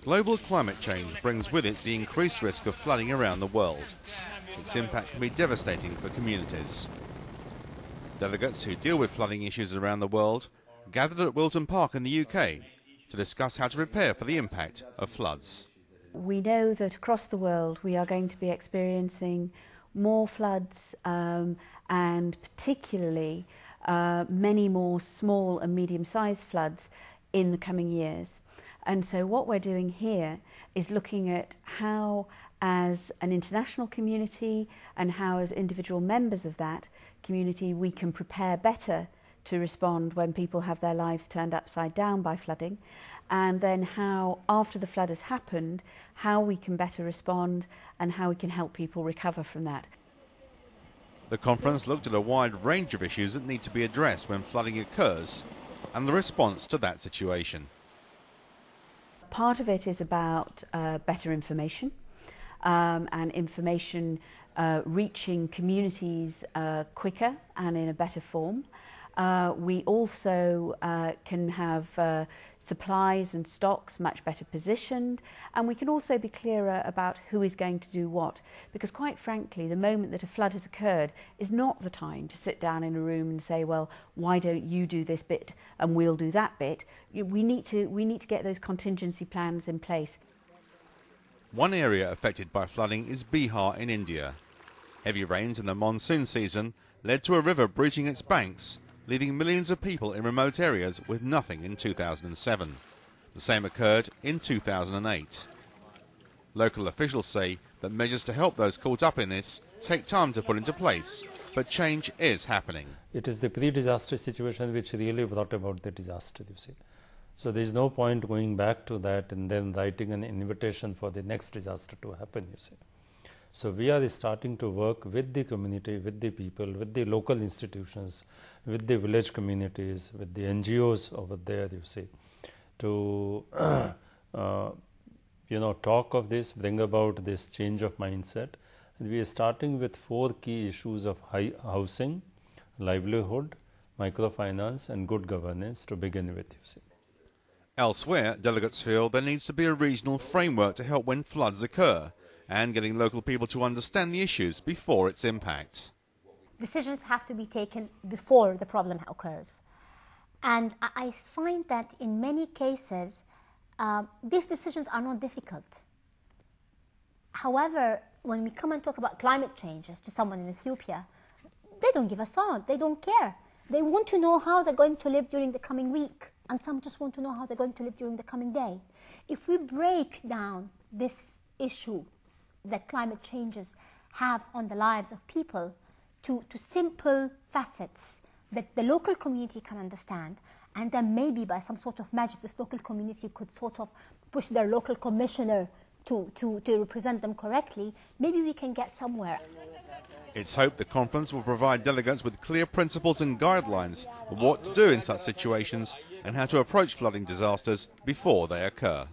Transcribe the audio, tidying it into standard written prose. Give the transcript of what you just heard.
Global climate change brings with it the increased risk of flooding around the world. Its impact can be devastating for communities. Delegates who deal with flooding issues around the world gathered at Wilton Park in the UK to discuss how to prepare for the impact of floods. We know that across the world we are going to be experiencing more floods and particularly many more small and medium-sized floods in the coming years. And so what we're doing here is looking at how, as an international community and how as individual members of that community, we can prepare better to respond when people have their lives turned upside down by flooding, and then how, after the flood has happened, how we can better respond and how we can help people recover from that. The conference looked at a wide range of issues that need to be addressed when flooding occurs and the response to that situation. Part of it is about better information and information reaching communities quicker and in a better form. We also can have supplies and stocks much better positioned, and we can also be clearer about who is going to do what, because quite frankly the moment that a flood has occurred is not the time to sit down in a room and say, well, why don't you do this bit and we'll do that bit. We need to get those contingency plans in place. One area affected by flooding is Bihar in India. Heavy rains in the monsoon season led to a river breaching its banks, leaving millions of people in remote areas with nothing in 2007. The same occurred in 2008. Local officials say that measures to help those caught up in this take time to put into place, but change is happening. It is the pre-disaster situation which really brought about the disaster, you see. So there is no point going back to that and then writing an invitation for the next disaster to happen, you see. So we are starting to work with the community, with the people, with the local institutions, with the village communities, with the NGOs over there, you see, to talk of this, bring about this change of mindset. And we are starting with 4 key issues of housing, livelihood, microfinance and good governance to begin with, you see. Elsewhere, delegates feel there needs to be a regional framework to help when floods occur, and getting local people to understand the issues before its impact. Decisions have to be taken before the problem occurs. And I find that in many cases, these decisions are not difficult. However, when we come and talk about climate changes to someone in Ethiopia, they don't give a thought, they don't care. They want to know how they're going to live during the coming week, and some just want to know how they're going to live during the coming day. If we break down this issues that climate changes have on the lives of people to simple facets that the local community can understand, and then maybe by some sort of magic this local community could sort of push their local commissioner to represent them correctly, maybe we can get somewhere. It's hoped the conference will provide delegates with clear principles and guidelines of what to do in such situations and how to approach flooding disasters before they occur.